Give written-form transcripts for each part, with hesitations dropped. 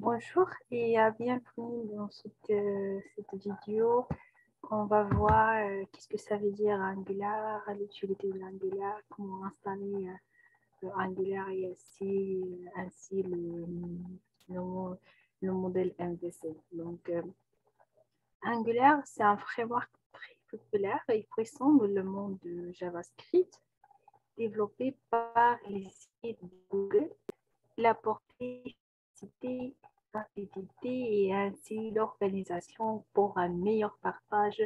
Bonjour et bienvenue dans cette vidéo. On va voir qu'est-ce que ça veut dire Angular, l'utilité de l'Angular, comment installer le Angular et ainsi le modèle MVC. Donc, Angular, c'est un framework très populaire et puissant dans le monde de JavaScript, développé par les sites de Google. La portée, rapidité et ainsi l'organisation pour un meilleur partage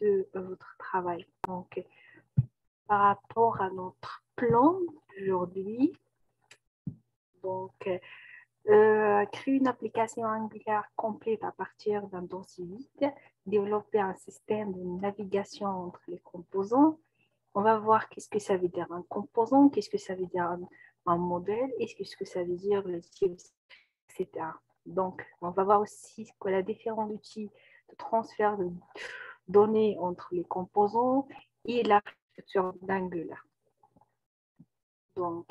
de votre travail. Donc, par rapport à notre plan d'aujourd'hui, donc, créer une application Angular complète à partir d'un dossier vide, développer un système de navigation entre les composants. On va voir qu'est-ce que ça veut dire un composant, qu'est-ce que ça veut dire un modèle, et qu'est-ce que ça veut dire le type, etc. Donc, on va voir aussi quoi la différence d'outils de transfert de données entre les composants et l'architecture d'Angular. Donc,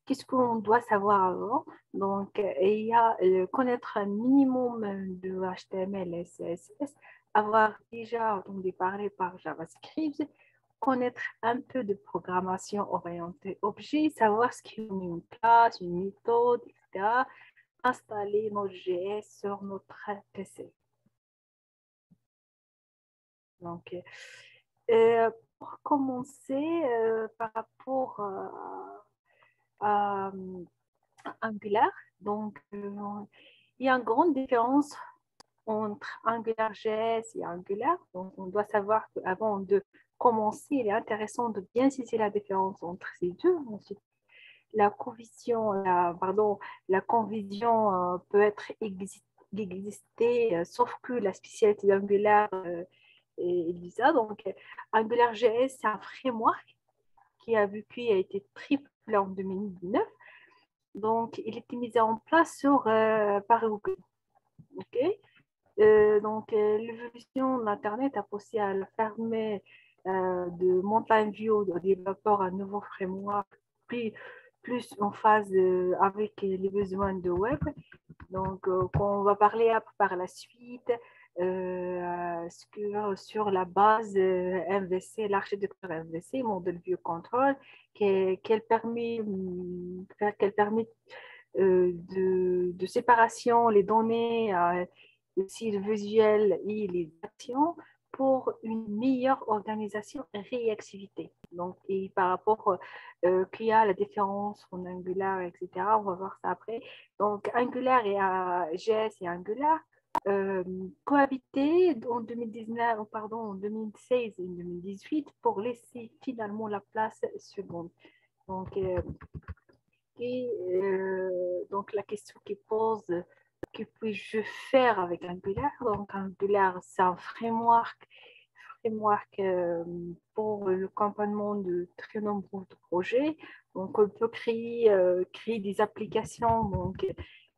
qu'est-ce qu'on doit savoir avant? Donc, il y a connaître un minimum de HTML et CSS, avoir déjà entendu parler par JavaScript, connaître un peu de programmation orientée objet, savoir ce qu'est une classe, une méthode, etc. Installer Node.js sur notre PC. Donc, pour commencer, par rapport à Angular, donc il y a une grande différence entre AngularJS et Angular. Donc, on doit savoir qu'avant de commencer, il est intéressant de bien saisir la différence entre ces deux. Ensuite, la conviction peut être exister, sauf que la spécialité d'Angular est Lisa. Donc, AngularJS, c'est un framework qui a été très populaire en 2019. Donc, il était mis en place par Google. Okay? Donc, l'évolution de l'Internet a poussé à le fermer de Mountain View au développeur un nouveau framework, puis plus en phase avec les besoins de web. Donc, on va parler par la suite sur la base MVC, l'architecture MVC, Model View Control, qu'elle permet de séparation, les données, aussi le visuel et les actions pour une meilleure organisation et réactivité. Donc, et par rapport qu'il y a la différence en Angular, etc., on va voir ça après. Donc, Angular et JS et Angular cohabitaient en 2019, pardon, en 2016 et 2018 pour laisser finalement la place seconde. Donc, donc la question qui pose, que puis-je faire avec Angular? Donc, Angular, c'est un framework pour le l'accompagnement de très nombreux projets. Donc, on peut créer des applications, donc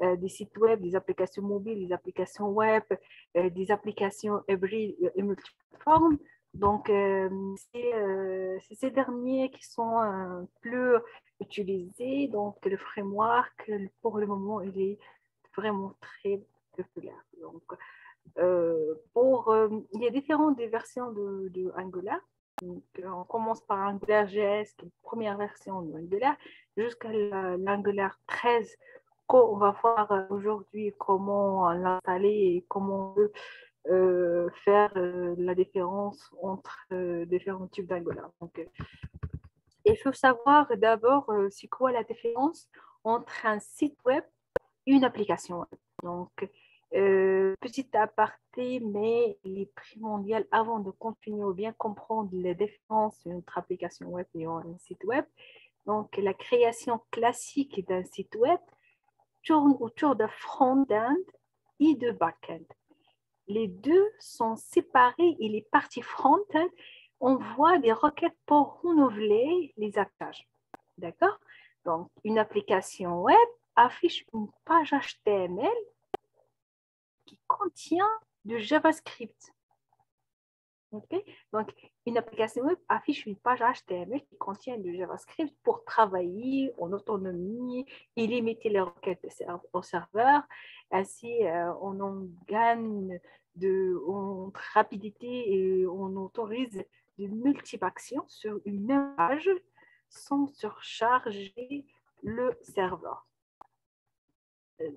des sites web, des applications mobiles, des applications web, des applications hybrides et multiplateformes. Donc, c'est ces derniers qui sont plus utilisés. Donc, le framework, pour le moment, il est vraiment très populaire. Donc, il y a différentes versions de Angular. Donc, on commence par AngularJS, qui est la première version de Angular, jusqu'à l'Angular 13, qu'on va voir aujourd'hui comment l'installer et comment on peut faire la différence entre différents types d'Angular. Donc, il faut savoir d'abord c'est quoi la différence entre un site web et une application web. Donc, petit aparté, mais il est primordial avant de continuer ou bien comprendre les différences entre application web et un site web. Donc, la création classique d'un site web tourne autour de front-end et de back-end. Les deux sont séparés et les parties front-end envoient des requêtes pour renouveler les attaches. D'accord? Donc, une application web affiche une page HTML qui contient du JavaScript. Okay? Donc, une application web affiche une page HTML qui contient du JavaScript pour travailler en autonomie et limiter les requêtes au serveur. Ainsi, on en gagne en rapidité et on autorise de multiples actions sur une même page sans surcharger le serveur.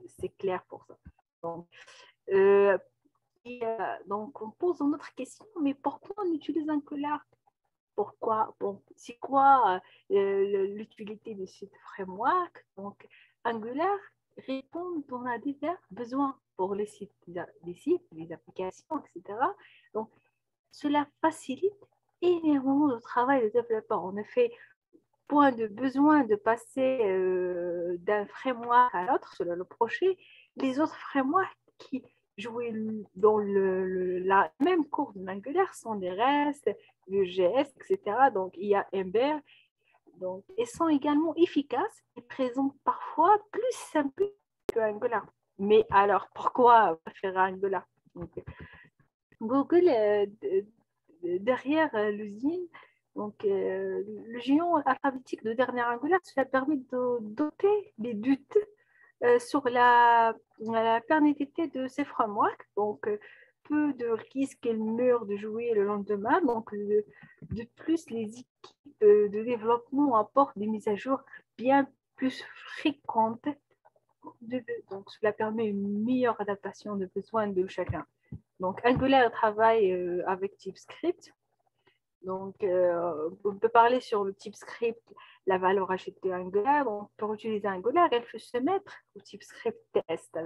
C'est clair pour ça. Donc, donc, on pose une autre question, mais pourquoi on utilise Angular? Pourquoi? Bon, c'est quoi l'utilité de ce framework? Donc, Angular répond à divers besoins pour les sites, les applications, etc. Donc, cela facilite énormément le travail des développeurs. En effet, point de besoin de passer d'un framework à l'autre, cela le projet, les autres frameworks qui jouaient dans la même cours de l'Angular sont des REST, le JS, etc. Donc, il y a Ember. Donc, ils sont également efficaces et présentent parfois plus simple que Angular. Mais alors, pourquoi préférer Angular? Donc, Google, derrière l'usine, donc, le géant alphabétique de dernière Angular, cela permet de doter les doutes sur la pérennité de ces frameworks. Donc, peu de risques qu'ils meurent de jouer le lendemain. Donc, de plus, les équipes de développement apportent des mises à jour bien plus fréquentes. Donc, cela permet une meilleure adaptation des besoins de chacun. Donc, Angular travaille avec TypeScript. Donc, on peut parler sur le TypeScript, la valeur ajoutée Angular. Donc, pour utiliser Angular, il faut se mettre au TypeScript test.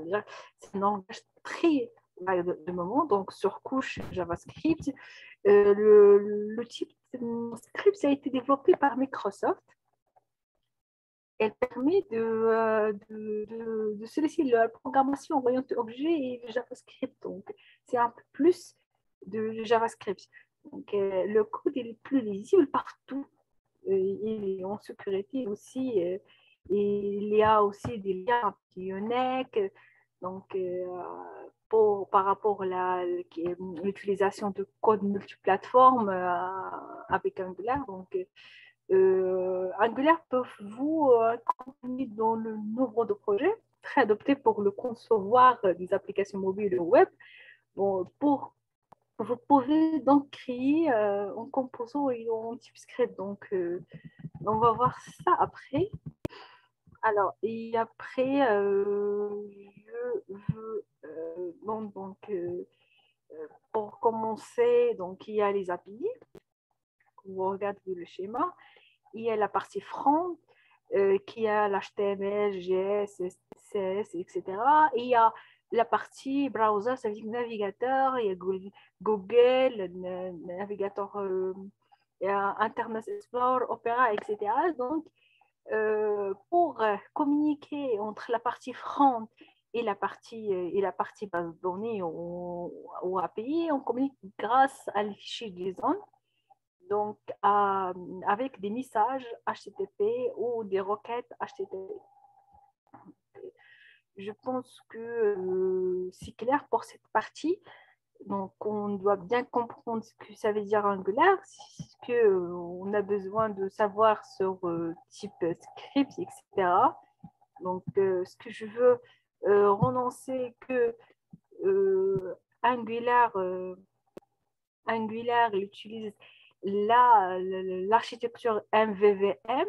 C'est un langage très vague de moment, donc sur couche JavaScript. Le TypeScript ça a été développé par Microsoft. Elle permet de solliciter la programmation orientée objet et le JavaScript. Donc, c'est un peu plus de JavaScript. Donc, le code est plus lisible partout. Il est en sécurité aussi. Il y a aussi des liens uniques. Donc, par rapport à l'utilisation de code multiplateforme avec Angular. Donc, Angular peut vous accompagner dans le nombre de projets très adoptés pour le concevoir des applications mobiles ou web. Bon, vous pouvez donc créer en composant et en TypeScript. Donc, on va voir ça après. Alors, et après, je veux pour commencer, donc il y a les API. Vous regardez le schéma. Il y a la partie front qui a l'HTML, JS, CSS, etc. Et il y a la partie browser, ça veut dire navigateur, il y a Google, navigateur Internet Explorer, Opera, etc. Donc, pour communiquer entre la partie front et la partie base de données ou API, on communique grâce à les fichiers JSON. Donc, avec des messages HTTP ou des requêtes HTTP. Je pense que c'est clair pour cette partie. Donc, on doit bien comprendre ce que ça veut dire Angular, ce qu'on a besoin de savoir sur type script, etc. Donc, ce que je veux renoncer que Angular utilise l'architecture MVVM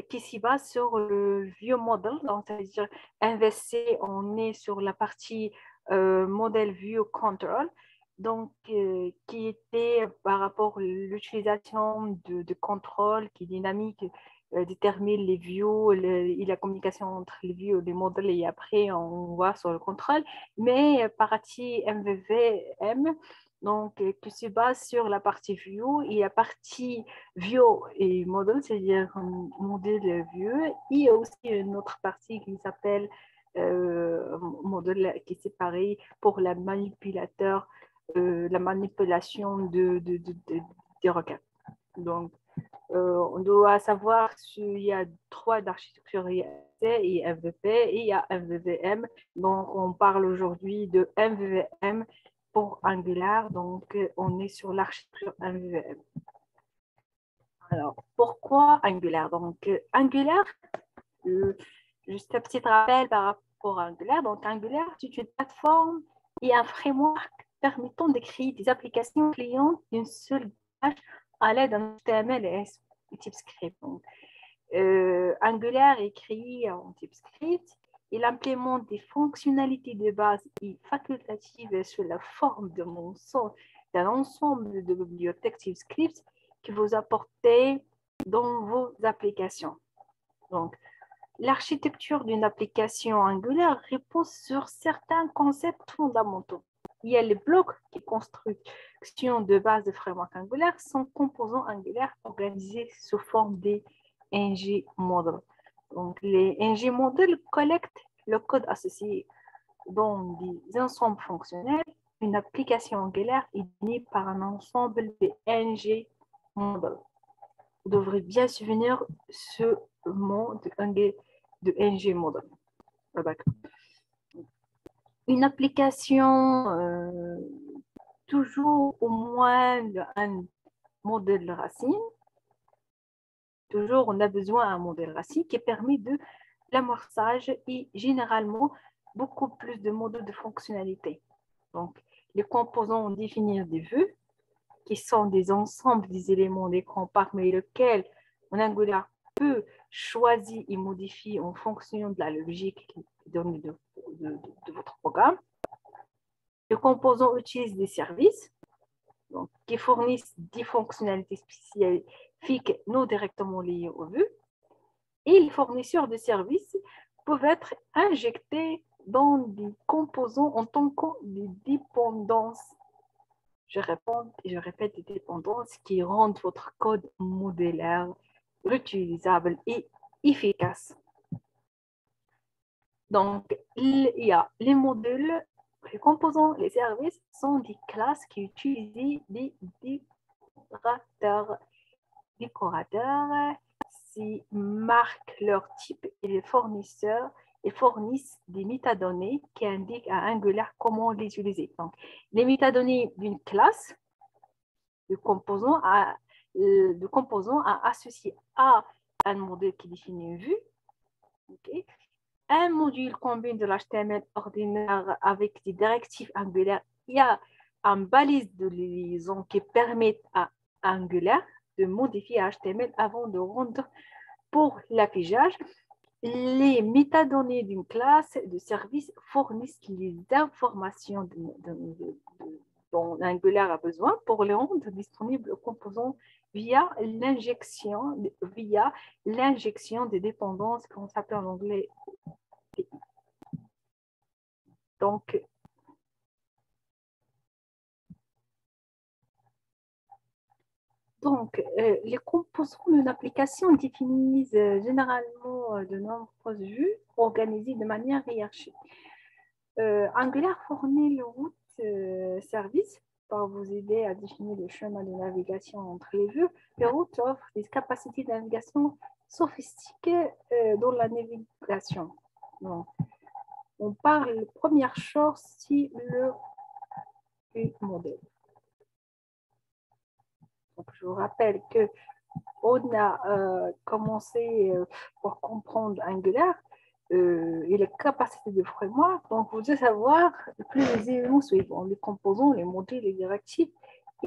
qui s'y base sur le vieux modèle. Donc, c'est-à-dire MVC, on est sur la partie modèle view control, donc qui était par rapport à l'utilisation de contrôle qui est dynamique, détermine les views et la communication entre les views et les modèles, et après on voit sur le contrôle. Mais partie MVVM, donc qui se base sur la partie view et la partie view et modèle, c'est-à-dire un modèle view, et aussi une autre partie qui s'appelle modèle qui est séparé pour la manipulation des requêtes. Donc, on doit savoir qu'il y a trois architectures, il y a C et MVP et il y a MVVM. Donc, on parle aujourd'hui de MVVM pour Angular, donc on est sur l'architecture MVVM. Alors, pourquoi Angular? Donc, Angular, juste un petit rappel par rapport à Angular. Donc, Angular, c'est une plateforme et un framework permettant de créer des applications clientes d'une seule page à l'aide d'un HTML et TypeScript. Donc, Angular est créé en TypeScript. Il implémente des fonctionnalités de base et facultatives sous la forme d'un ensemble de bibliothèques TypeScript que vous apportez dans vos applications. Donc, l'architecture d'une application Angular repose sur certains concepts fondamentaux. Il y a les blocs qui construction de base de framework Angular sont composants Angular organisés sous forme des ng modules. Donc, les ng modules collectent le code associé dans des ensembles fonctionnels. Une application Angular est définie par un ensemble de ng modules. Vous devrez bien souvenir ce mot de ng module. Une application toujours au moins d'un modèle racine. Toujours, on a besoin d'un modèle racine qui permet de l'amorçage et généralement beaucoup plus de modules de fonctionnalité. Donc, les composants définir des vues qui sont des ensembles des éléments d'écran parmi lesquels un Angular peut choisir et modifier en fonction de la logique donnée de votre programme. Les composants utilisent des services donc, qui fournissent des fonctionnalités spécifiques non directement liées aux vues. Et les fournisseurs de services peuvent être injectés dans des composants en tant que des dépendances. Je répète, des dépendances qui rendent votre code modulaire, réutilisable et efficace. Donc, il y a les modules, les composants, les services sont des classes qui utilisent des décorateurs. Décorateurs, qui marquent leur type et les fournisseurs et fournissent des métadonnées qui indiquent à Angular comment les utiliser. Donc, les métadonnées d'une classe, de composants à associer à un modèle qui définit une vue. Okay. Un module combine de l'HTML ordinaire avec des directives Angular. Il y a une balise de liaison qui permet à Angular de modifier HTML avant de rendre pour l'affichage. Les métadonnées d'une classe de service fournissent les informations dont Angular a besoin pour les rendre disponibles aux composants via l'injection des dépendances qu'on s'appelle en anglais. Donc, les composants d'une application définissent généralement de nombreuses vues organisées de manière hiérarchique. Angular fournit le route service pour vous aider à définir le chemin de navigation entre les vues. Le route offre des capacités de navigation sophistiquées dans la navigation. Donc, on parle, première chose, c'est le modèle. Donc, je vous rappelle qu'on a commencé pour comprendre Angular et les capacités de framework. Donc, vous devez savoir les éléments suivants, les composants, les modules, les directives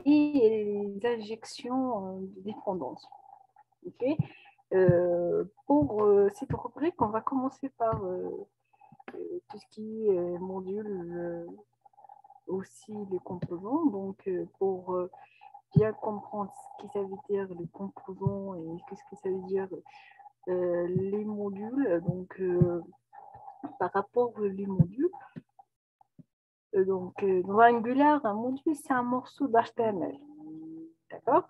et les injections de dépendance. Okay. Pour cette rubrique, on va commencer par tout ce qui est module, aussi les composants. Donc, pour bien comprendre ce que ça veut dire les composants et qu'est-ce que ça veut dire les modules. Donc, par rapport aux modules, dans Angular, un module, c'est un morceau d'HTML. D'accord?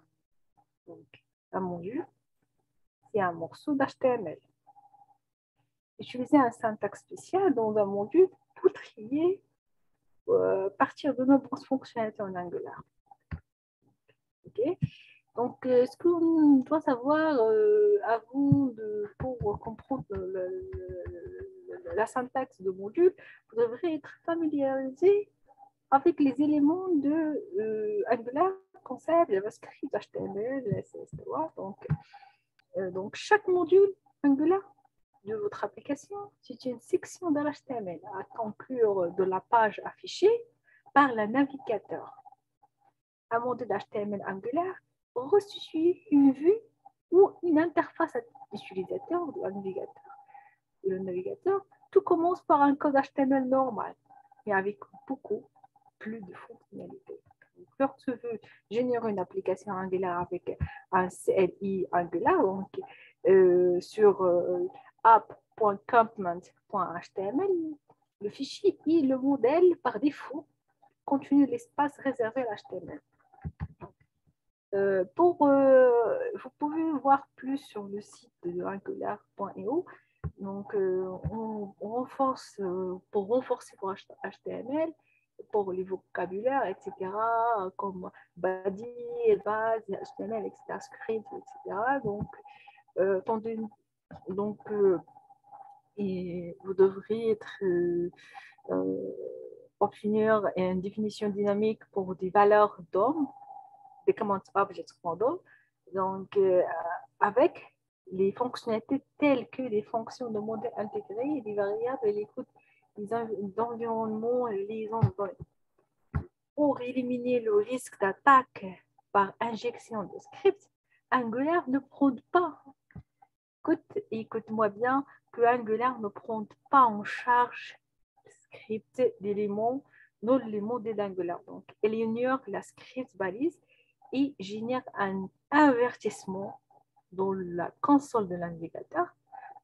Donc, un module, c'est un morceau d'HTML. Utiliser un syntaxe spécial dans un module pour trier partir de nombreuses fonctionnalités en Angular. Ok. Donc, ce qu'on doit savoir avant pour comprendre la syntaxe de module, vous devrez être familiarisé avec les éléments de Angular, concept, JavaScript, HTML, CSS. Donc, chaque module Angular de votre application, c'est une section de l'HTML à conclure de la page affichée par le navigateur. Un module HTML Angular restitue une vue ou une interface utilisateur de le navigateur. Tout commence par un code HTML normal, mais avec beaucoup plus de fonctionnalités. Lorsque je veux générer une application Angular avec un CLI Angular, donc sur app.component.html, le fichier est le modèle par défaut contenu l'espace réservé à l'HTML. Vous pouvez voir plus sur le site de angular.io. Donc, on renforce, pour renforcer pour HTML, pour les vocabulaires, etc., comme body, base, HTML, etc., script, etc. Et vous devriez obtenir une définition dynamique pour des valeurs DOM, des Command Object Model, donc avec les fonctionnalités telles que les fonctions de modèle intégré, des variables et l'écoute des environnements et liaisons de données. Pour éliminer le risque d'attaque par injection de script, Angular ne prend pas, écoute-moi bien, que Angular ne prend pas en charge le script d'éléments dans les modèles Angular. Donc, elle ignore la script balise et génère un avertissement dans la console de navigateur.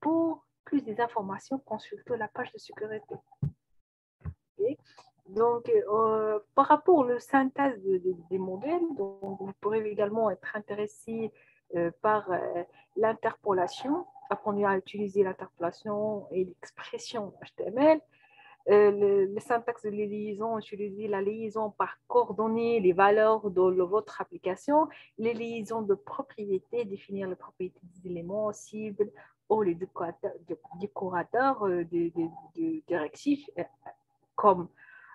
Pour plus d'informations, consultez la page de sécurité. Okay. Donc, par rapport au synthèse des modèles, donc, vous pourrez également être intéressé par l'interpolation, apprendre à utiliser l'interpolation et l'expression HTML. Le syntaxe de liaison, utiliser la liaison par coordonnées, les valeurs de votre application, les liaisons de propriétés, définir les propriétés des éléments cibles ou les décorateurs directifs comme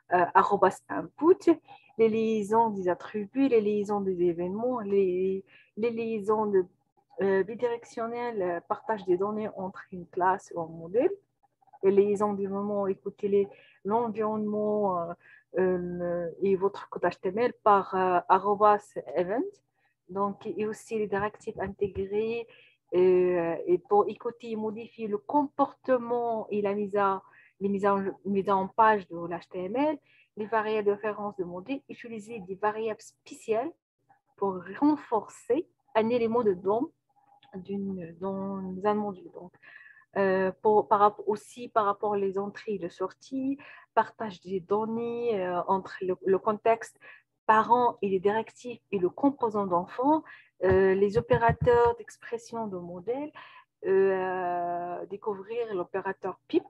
@input, les liaisons des attributs, les liaisons des événements, les liaisons bidirectionnelles, partage des données entre une classe ou un modèle. Les liaisons du moment, écoutez l'environnement et votre code HTML par @event. Donc, et aussi les directives intégrées et pour écouter et modifier le comportement et la mise en page de l'HTML, les variables de référence de modèle, utiliser des variables spéciales pour renforcer un élément de DOM dans un module. Donc, aussi par rapport aux entrées et les sorties, partage des données entre le contexte parent et les directives et le composant d'enfant, les opérateurs d'expression de modèle, découvrir l'opérateur PIP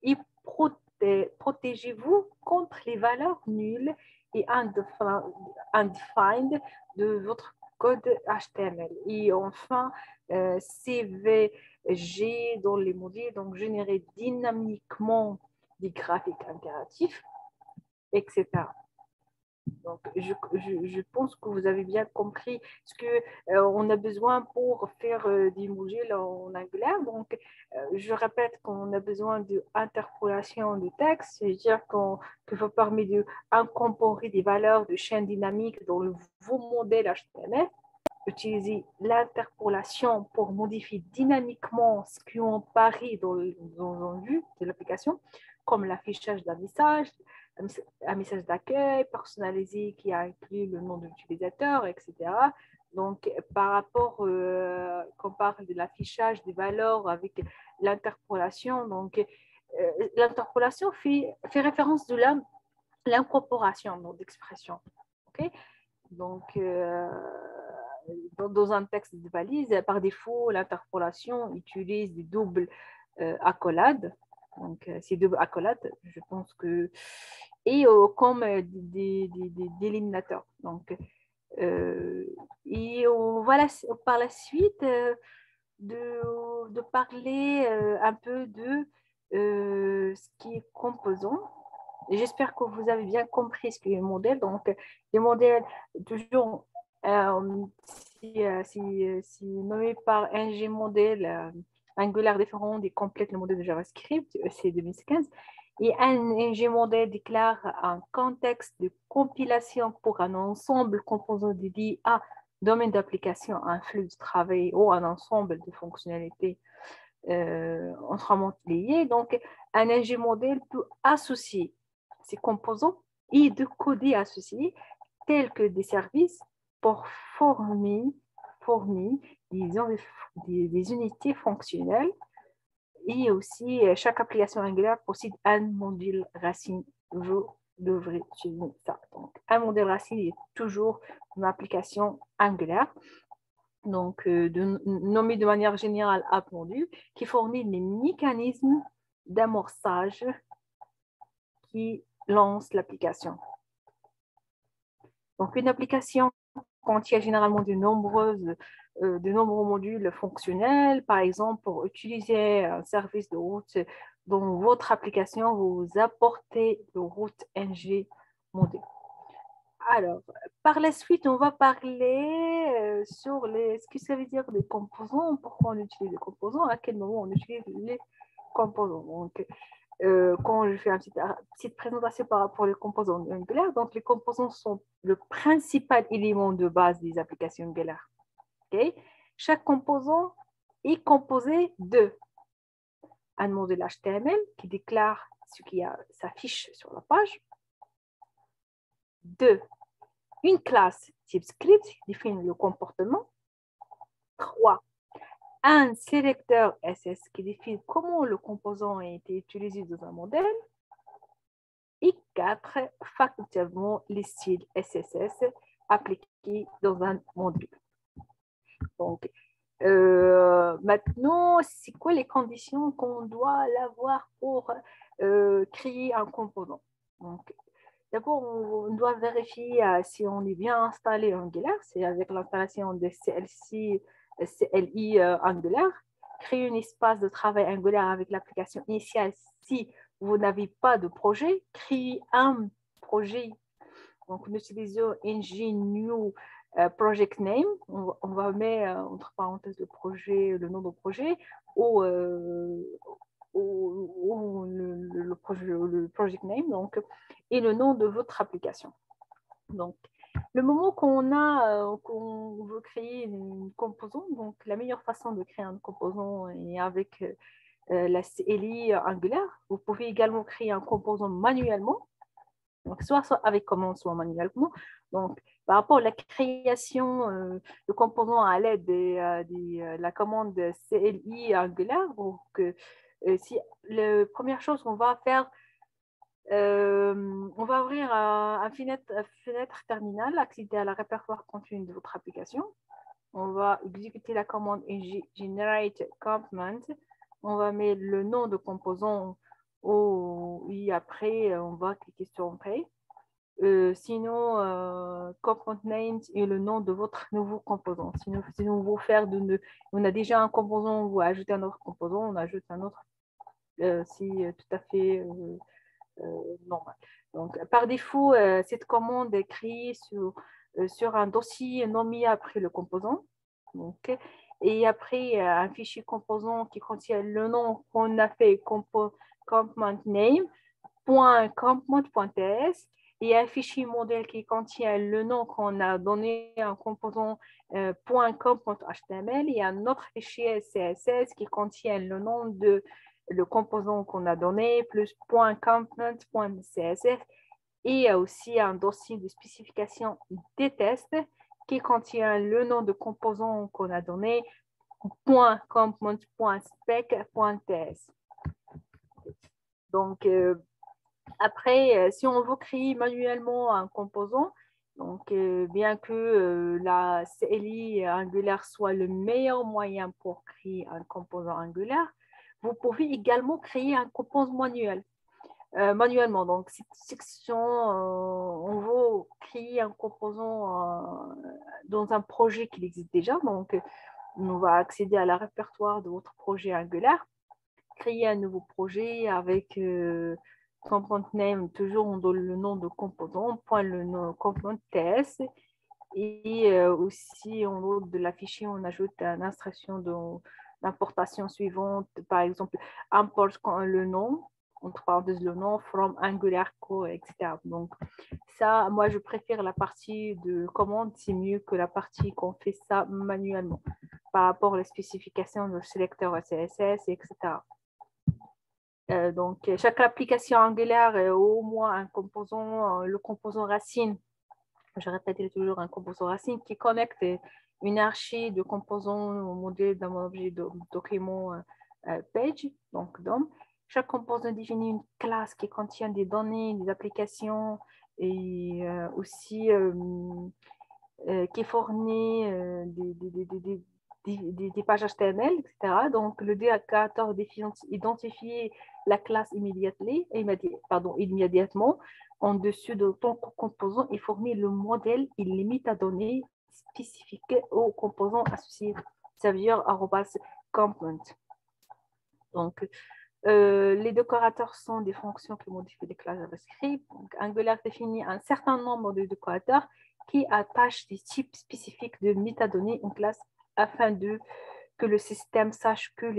et protégez-vous contre les valeurs nulles et undefined de votre code HTML. Et enfin, CVG dans les modules, donc générer dynamiquement des graphiques interactifs, etc. Donc, je pense que vous avez bien compris ce qu'on a besoin pour faire des modules en Angular. Donc, je répète qu'on a besoin d'interpolation de texte, c'est-à-dire qu'il vous permet d'incorporer des valeurs de chaîne dynamique dans vos modèles HTML. Utiliser l'interpolation pour modifier dynamiquement ce qui est paru dans un vue de l'application, comme l'affichage d'un message, un message d'accueil personnalisé qui a inclus le nom de l'utilisateur, etc. Donc, par rapport, qu'on parle de l'affichage des valeurs avec l'interpolation, donc l'interpolation fait référence de l'incorporation d'expression. Okay? Donc, dans un texte de valise, par défaut, l'interpolation utilise des doubles accolades. Donc, ces doubles accolades, je pense que... Et comme des délimiteurs. Donc, et on va par la suite de parler un peu de ce qui est composant. j'espère que vous avez bien compris ce qu'est un modèle. Donc, les modèles, toujours, si nommé par un G modèle Angular différent et complète le modèle de JavaScript, c'est 2015. Et un G modèle déclare un contexte de compilation pour un ensemble composant dédié à domaine d'application, un flux de travail ou un ensemble de fonctionnalités entièrement liées. Donc, un G modèle peut associer ces composants et de coder associés tels que des services pour fournir des unités fonctionnelles. Et aussi, chaque application Angular possède un module racine. Vous devrez utiliser ça. Donc, un modèle racine est toujours une application Angular, donc nommé de manière générale app module, qui fournit les mécanismes d'amorçage qui lancent l'application. Donc, une application contient généralement de nombreux modules fonctionnels. Par exemple, pour utiliser un service de route dans votre application, vous apportez le route ng module. Alors, par la suite, on va parler sur ce que ça veut dire des composants, pourquoi on utilise les composants, à quel moment on utilise les composants. Donc, quand je fais une petite présentation par rapport aux composants Angular, donc les composants sont le principal élément de base des applications Angular. Okay? Chaque composant est composé de un modèle HTML qui déclare ce qui s'affiche sur la page, de une classe type script qui définit le comportement, 3. Un sélecteur SS qui définit comment le composant a été utilisé dans un modèle, et 4, facultativement les styles SSS appliqués dans un module. Donc, maintenant, c'est quoi les conditions qu'on doit avoir pour créer un composant? Donc, d'abord, on doit vérifier si on est bien installé Angular, c'est avec l'installation de CLI Angular. Créer un espace de travail Angular avec l'application initiale si vous n'avez pas de projet, créez un projet. Donc, nous utilisons ng new project name. On va mettre entre parenthèses le nom du projet ou le project name, donc, et le nom de votre application. Donc, le moment qu'on veut créer un composant, donc la meilleure façon de créer un composant est avec la CLI Angular. Vous pouvez également créer un composant manuellement, donc soit avec commande, soit manuellement. Donc, par rapport à la création de composants à l'aide de la commande CLI Angular, donc, la première chose qu'on va faire, on va ouvrir une fenêtre terminale, accéder à la répertoire contenu de votre application. On va exécuter la commande generate component. On va mettre le nom de composant et après, on va cliquer sur Play. Sinon, component name est le nom de votre nouveau composant. Sinon vous faire on a déjà un composant, vous ajoutez un autre composant, on ajoute un autre. C'est tout à fait normal. Donc, par défaut, cette commande est créée sur un dossier nommé après le composant. Donc, et après, un fichier composant qui contient le nom qu'on a fait, component name, .component.ts, et un fichier modèle qui contient le nom qu'on a donné à un composant .com.html, et un autre fichier CSS qui contient le nom de le composant qu'on a donné, plus .component.css, et aussi un dossier de spécification des tests qui contient le nom de composant qu'on a donné, .component.spec.ts. Donc, après, si on veut créer manuellement un composant, donc bien que la CLI Angular soit le meilleur moyen pour créer un composant Angular, vous pouvez également créer un composant manuellement. Donc, cette section, on veut créer un composant dans un projet qui existe déjà. Donc, on va accéder à la répertoire de votre projet Angular, créer un nouveau projet avec component name, toujours on donne le nom de composant, point le nom component TS. Et aussi, en haut de l'affiché, on ajoute une instruction d'importation suivante. Par exemple, importe le nom, entre parenthèses le nom, from Angular Core, etc. Donc, ça, moi, je préfère la partie de commande. C'est mieux que la partie qu'on fait ça manuellement par rapport aux spécifications de sélecteur CSS, etc. Donc, chaque application Angular est au moins un composant, le composant racine. Je répète toujours un composant racine qui connecte une archi de composants au modèle d'un objet de document page, donc DOM. Chaque composant définit une classe qui contient des données, des applications et aussi qui fournit des pages HTML, etc. Donc, le déclarateur identifie la classe immédiatement en dessus de ton composant et fournit le modèle et les métadonnées spécifiques au composant associé. Ça veut dire @component. Donc, les décorateurs sont des fonctions qui modifient les classes JavaScript. Donc, Angular définit un certain nombre de décorateurs qui attachent des types spécifiques de métadonnées en classe afin que le système sache que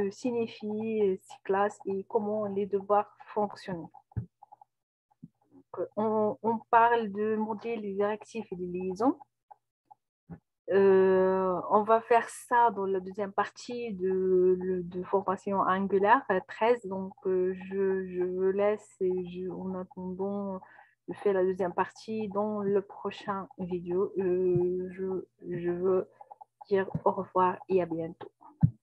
signifient ces classes et comment les devoir fonctionner. Donc, on parle de modèles directifs et de liaisons. On va faire ça dans la deuxième partie de formation Angular 13. Donc, je vous laisse et en attendant, je fais la deuxième partie dans le prochain vidéo. Je veux dire au revoir et à bientôt.